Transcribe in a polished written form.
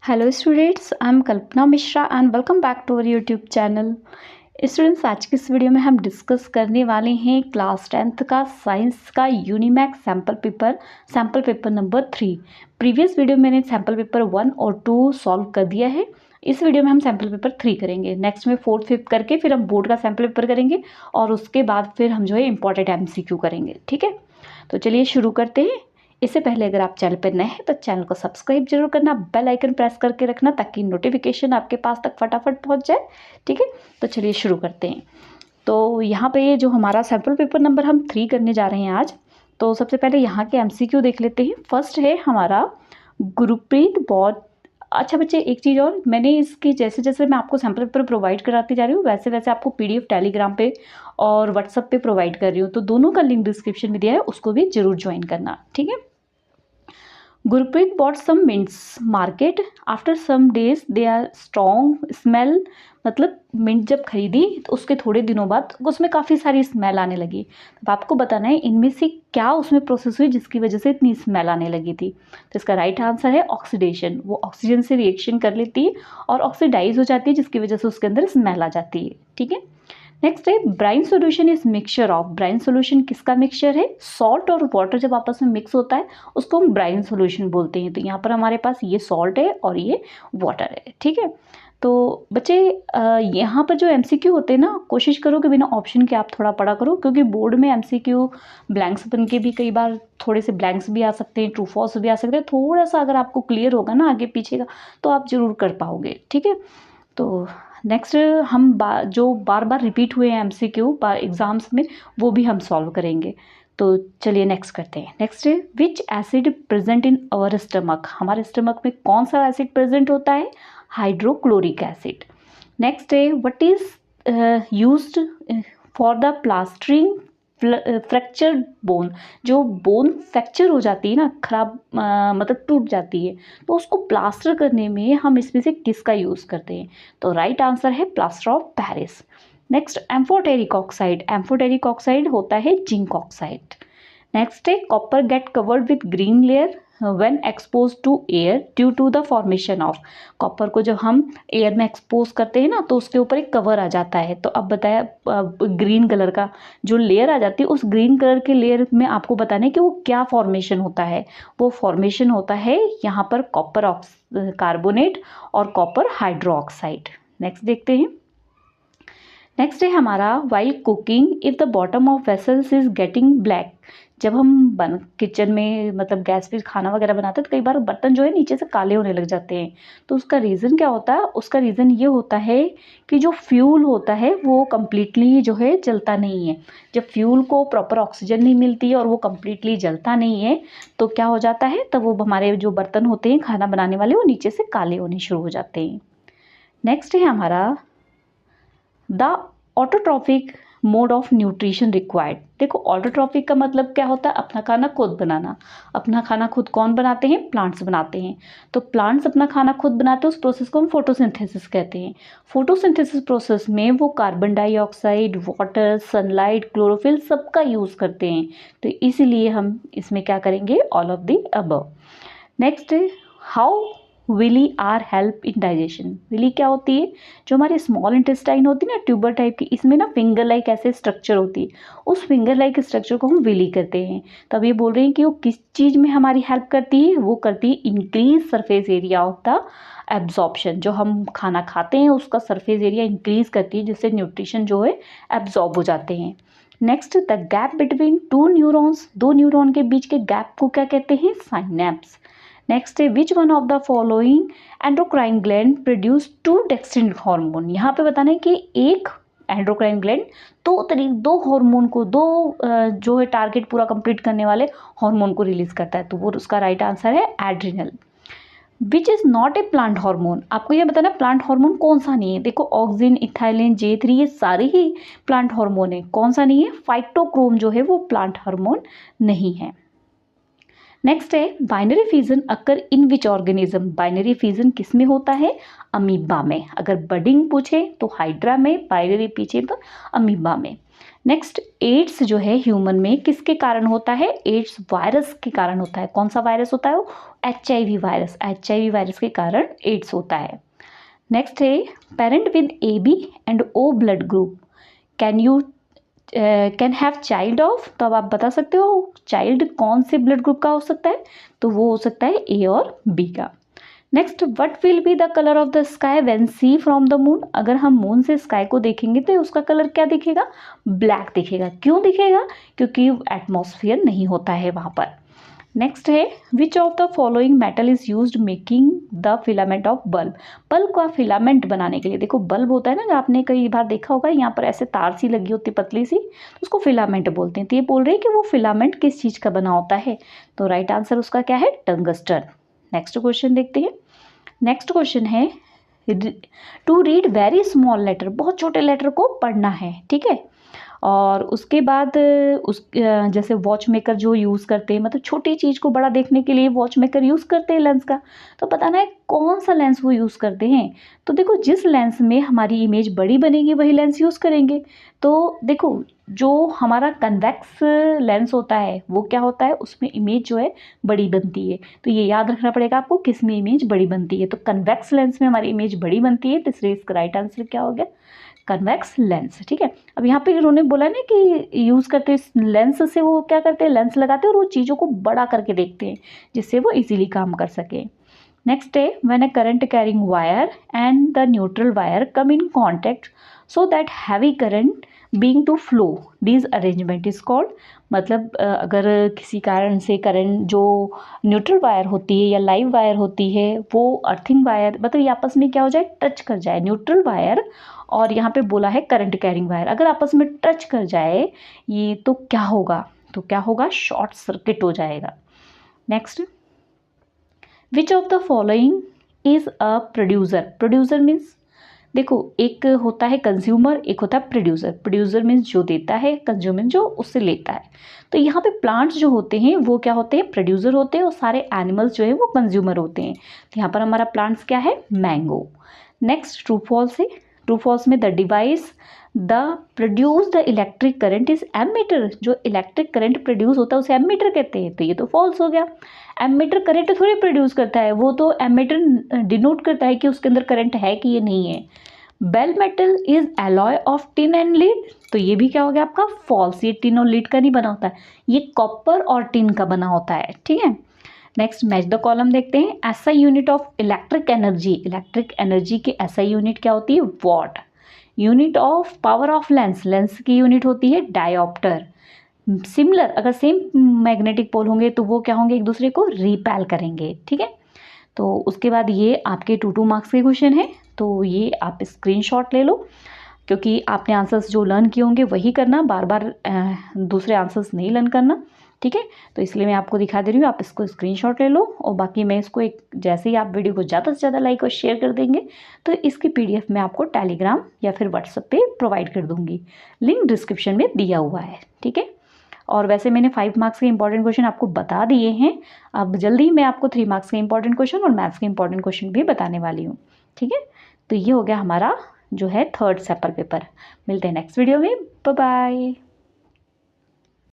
Hello students, I am Kalpana Mishra and welcome back to our YouTube channel. Students, आज की इस video में हम डिस्कस करने वाले हैं क्लास 10th का साइंस का यूनिमैक sample paper number 3। Previous video में मैंने सैम्पल पेपर 1 और 2 सॉल्व कर दिया है। इस वीडियो में हम सैम्पल पेपर 3 करेंगे। नेक्स्ट में 4th 5th करके फिर हम बोर्ड का सैम्पल पेपर करेंगे और उसके बाद फिर हम जो है इंपॉर्टेंट MCQ करेंगे। ठीक है, तो चलिए शुरू करते हैं। इससे पहले अगर आप चैनल पर नए हैं तो चैनल को सब्सक्राइब जरूर करना, बेल आइकन प्रेस करके रखना ताकि नोटिफिकेशन आपके पास तक फटाफट पहुंच जाए। ठीक है, तो चलिए शुरू करते हैं। तो यहाँ पे जो हमारा सैम्पल पेपर नंबर हम 3 करने जा रहे हैं आज। तो सबसे पहले यहाँ के MCQ देख लेते हैं। फर्स्ट है हमारा गुरप्रीत बॉट। अच्छा बच्चे, एक चीज़ और, मैंने इसकी जैसे जैसे मैं आपको सैम्पल पेपर प्रोवाइड कराती जा रही हूँ वैसे वैसे आपको PDF टेलीग्राम पे और व्हाट्सएप पे प्रोवाइड कर रही हूँ, तो दोनों का लिंक डिस्क्रिप्शन में दिया है, उसको भी जरूर ज्वाइन करना। ठीक है। Gurpreet bought some mints market after some days they are strong smell. मतलब मिंट जब खरीदी तो उसके थोड़े दिनों बाद उसमें काफ़ी सारी स्मेल आने लगी। अब आपको बताना है इनमें से क्या उसमें प्रोसेस हुई जिसकी वजह से इतनी स्मेल आने लगी थी। तो इसका राइट आंसर है ऑक्सीडेशन। वो ऑक्सीजन से रिएक्शन कर लेती है और ऑक्सीडाइज हो जाती है जिसकी वजह से उसके अंदर स्मेल आ जाती है। ठीक है। नेक्स्ट है brine solution is mixture of. Brine solution किसका मिक्सचर है? सॉल्ट और वाटर जब आपस में मिक्स होता है उसको हम ब्राइन सॉल्यूशन बोलते हैं। तो यहाँ पर हमारे पास ये सॉल्ट है और ये वाटर है। ठीक है। तो बच्चे यहाँ पर जो MCQ होते हैं ना, कोशिश करो कि बिना ऑप्शन के आप थोड़ा पढ़ा करो, क्योंकि बोर्ड में MCQ ब्लैंक्स बन के भी कई बार थोड़े से ब्लैंक्स भी आ सकते हैं, ट्रू फॉल्स भी आ सकते हैं। थोड़ा सा अगर आपको क्लियर होगा ना आगे पीछे का तो आप जरूर कर पाओगे। ठीक है। तो नेक्स्ट हम जो बार बार रिपीट हुए हैं MCQ एग्जाम्स में वो भी हम सॉल्व करेंगे। तो चलिए नेक्स्ट करते हैं। नेक्स्ट है विच acid present in our stomach. हमारे स्टमक में कौन सा एसिड प्रेजेंट होता है? Hydrochloric acid. नेक्स्ट है what is used for the plastering fracture bone. जो बोन फ्रैक्चर हो जाती है ना, खराब मतलब टूट जाती है, तो उसको प्लास्टर करने में हम इसमें से किसका यूज़ करते हैं? तो राइट आंसर है plaster of Paris. Next amphoteric oxide. Amphoteric oxide होता है जिंक ऑक्साइड। नेक्स्ट है copper get covered with green layer when expose to air due to the formation of. Copper को जब हम एयर में एक्सपोज करते हैं ना तो उसके ऊपर एक कवर आ जाता है। तो अब बताया ग्रीन कलर का जो लेयर आ जाती है, उस ग्रीन कलर के लेयर में आपको बताना है कि वो क्या फॉर्मेशन होता है। वो फॉर्मेशन होता है यहाँ पर कॉपर कार्बोनेट और कॉपर हाइड्रो ऑक्साइड। नेक्स्ट देखते हैं। नेक्स्ट है हमारा while cooking if the bottom of vessels is getting black. जब हम किचन में मतलब गैस पे खाना वगैरह बनाते हैं तो कई बार बर्तन जो है नीचे से काले होने लग जाते हैं। तो उसका रीज़न क्या होता है? उसका रीज़न ये होता है कि जो फ्यूल होता है वो कम्प्लीटली जो है जलता नहीं है। जब फ्यूल को प्रॉपर ऑक्सीजन नहीं मिलती है और वो कम्प्लीटली जलता नहीं है तो क्या हो जाता है, तब वो हमारे जो बर्तन होते हैं खाना बनाने वाले वो नीचे से काले होने शुरू हो जाते हैं। नेक्स्ट है हमारा the autotrophic mode of nutrition required. देखो ऑटोट्रॉफिक का मतलब क्या होता है? अपना खाना खुद बनाना। अपना खाना खुद कौन बनाते हैं? प्लांट्स बनाते हैं। तो प्लांट्स अपना खाना खुद बनाते हैं, उस प्रोसेस को हम फोटोसिंथेसिस कहते हैं। फोटोसिंथेसिस प्रोसेस में वो carbon dioxide, water, sunlight, chlorophyll सबका यूज़ करते हैं। तो इसीलिए हम इसमें क्या करेंगे? All of the above. Next how villi are help in digestion. Villi क्या होती है? जो हमारी स्मॉल इंटेस्टाइन होती है ना, ट्यूबर टाइप की, इसमें ना फिंगर लाइक ऐसे स्ट्रक्चर होती है। उस फिंगर लाइक स्ट्रक्चर को हम विली करते हैं। तब ये बोल रहे हैं कि वो किस चीज़ में हमारी हेल्प करती है? वो करती है increase surface area of the absorption. जो हम खाना खाते हैं उसका सरफेस एरिया इंक्रीज करती है जिससे न्यूट्रिशन जो है एब्जॉर्ब हो जाते हैं। Next the gap between two neurons. दो न्यूरॉन के बीच के गैप को क्या कहते हैं? साइनेप्स। नेक्स्ट है which one of the following endocrine gland produce two distinct hormone. यहाँ पे बताना है कि एक एंडोक्राइन ग्लैंड दो हार्मोन को जो है टारगेट पूरा कंप्लीट करने वाले हार्मोन को रिलीज करता है। तो वो उसका राइट आंसर है adrenal. Which is not a plant hormone. आपको ये बताना प्लांट हार्मोन कौन सा नहीं है। देखो ऑक्सिन, इथाइलिन, J3 ये सारे ही प्लांट हार्मोन है। कौन सा नहीं है? फाइटोक्रोम जो है वो प्लांट हार्मोन नहीं है। नेक्स्ट है binary fission occur in which organism, binary fission किस में होता है, अमीबा में। अगर बडिंग पूछे तो हाइड्रा में, बाइनरी पूछे तो अमीबा में। नेक्स्ट एड्स जो है ह्यूमन में किसके कारण होता है, एड्स वायरस के कारण होता है। कौन सा वायरस होता है वो, HIV वायरस, HIV वायरस के कारण एड्स होता है। नेक्स्ट है parent with AB and O blood group can have child of, तो अब आप बता सकते हो चाइल्ड कौन से ब्लड ग्रुप का हो सकता है, तो वो हो सकता है A और B का। Next what will be the colour of the sky when see from the moon, अगर हम मून से स्काई को देखेंगे तो उसका कलर क्या दिखेगा, ब्लैक दिखेगा। क्यों दिखेगा, क्योंकि एटमॉस्फेयर नहीं होता है वहाँ पर। नेक्स्ट है which of the following metal is used making the filament of bulb, bulb का फिलामेंट बनाने के लिए। देखो बल्ब होता है ना, आपने कई बार देखा होगा यहाँ पर ऐसे तार सी लगी होती है पतली सी, तो उसको फिलामेंट बोलते हैं। तो ये बोल रहे हैं कि वो फिलामेंट किस चीज़ का बना होता है, तो राइट आंसर उसका क्या है, टंगस्टन। नेक्स्ट क्वेश्चन देखते हैं। नेक्स्ट क्वेश्चन है to read very small letter, बहुत छोटे लेटर को पढ़ना है, ठीक है। और उसके बाद उस जैसे वॉच मेकर जो यूज़ करते हैं, मतलब छोटी चीज़ को बड़ा देखने के लिए वॉच मेकर यूज़ करते हैं लेंस का, तो बताना है कौन सा लेंस वो यूज़ करते हैं। तो देखो जिस लेंस में हमारी इमेज बड़ी बनेगी वही लेंस यूज़ करेंगे। तो देखो जो हमारा कन्वेक्स लेंस होता है वो क्या होता है, उसमें इमेज जो है बड़ी बनती है। तो ये याद रखना पड़ेगा आपको किस में इमेज बड़ी बनती है, तो कन्वेक्स लेंस में हमारी इमेज बड़ी बनती है, तो इसलिए इसका राइट आंसर क्या हो गया, कन्वेक्स लेंस, ठीक है। अब यहाँ पे इन्होंने बोला ना कि यूज़ करते हैं लेंस से, वो क्या करते हैं लेंस लगाते हैं और वो चीज़ों को बड़ा करके देखते हैं जिससे वो इजीली काम कर सके। नेक्स्ट है when a current carrying wire and the neutral wire come in contact so that heavy current being to flow this arrangement is called, मतलब अगर किसी कारण से करंट जो न्यूट्रल वायर होती है या लाइव वायर होती है वो अर्थिंग वायर, मतलब ये आपस में क्या हो जाए, टच कर जाए, न्यूट्रल वायर और यहाँ पे बोला है करंट कैरिंग वायर, अगर आपस में टच कर जाए ये तो क्या होगा, तो क्या होगा, शॉर्ट सर्किट हो जाएगा। Next which of the following is a producer, producer means देखो एक होता है कंज्यूमर, एक होता है प्रोड्यूसर। प्रोड्यूसर मीन्स जो देता है, कंज्यूमर जो उससे लेता है। तो यहाँ पे प्लांट्स जो होते हैं वो क्या होते हैं, प्रोड्यूसर होते हैं, और सारे एनिमल्स जो है वो कंज्यूमर होते हैं। तो यहाँ पर हमारा प्लांट्स क्या है, मैंगो। नेक्स्ट ट्रू फॉल्स है, ट्रू फॉल्स में the device the produce the electric current is ammeter, जो इलेक्ट्रिक करंट प्रोड्यूस होता है उसे एमीटर कहते हैं, तो ये तो फॉल्स हो गया। एमीटर करंट थोड़ी प्रोड्यूस करता है, वो तो एमीटर डिनोट करता है कि उसके अंदर करंट है कि ये नहीं है। Bell metal is alloy of tin and lead, तो ये भी क्या हो गया आपका फॉल्स, ये टिन और लीड का नहीं बना होता है, ये कॉपर और टिन का बना होता है, ठीक है। नेक्स्ट मैच द कॉलम देखते हैं। SI unit of electric energy, electric energy की एसआई यूनिट क्या होती है, what. Unit of power of lens, lens की यूनिट होती है डायोप्टर। सिमिलर अगर सेम मैग्नेटिक पोल होंगे तो वो क्या होंगे, एक दूसरे को रिपेल करेंगे, ठीक है। तो उसके बाद ये आपके 2 मार्क्स के क्वेश्चन है, तो ये आप स्क्रीनशॉट ले लो, क्योंकि आपने आंसर्स जो लर्न किए होंगे वही करना, बार बार दूसरे आंसर्स नहीं लर्न करना, ठीक है। तो इसलिए मैं आपको दिखा दे रही हूँ, आप इसको स्क्रीनशॉट ले लो, और बाकी मैं इसको एक जैसे ही आप वीडियो को ज़्यादा से ज़्यादा लाइक और शेयर कर देंगे तो इसकी PDF मैं आपको टेलीग्राम या फिर व्हाट्सएप पे प्रोवाइड कर दूँगी, लिंक डिस्क्रिप्शन में दिया हुआ है, ठीक है। और वैसे मैंने 5 मार्क्स के इंपॉर्टेंट क्वेश्चन आपको बता दिए हैं, अब जल्दी ही मैं आपको 3 मार्क्स के इंपॉर्टेंट क्वेश्चन और मैथ्स के इंपॉर्टेंट क्वेश्चन भी बताने वाली हूँ, ठीक है। तो ये हो गया हमारा जो है 3rd सैपल पेपर। मिलते हैं नेक्स्ट वीडियो में, बाय बाय।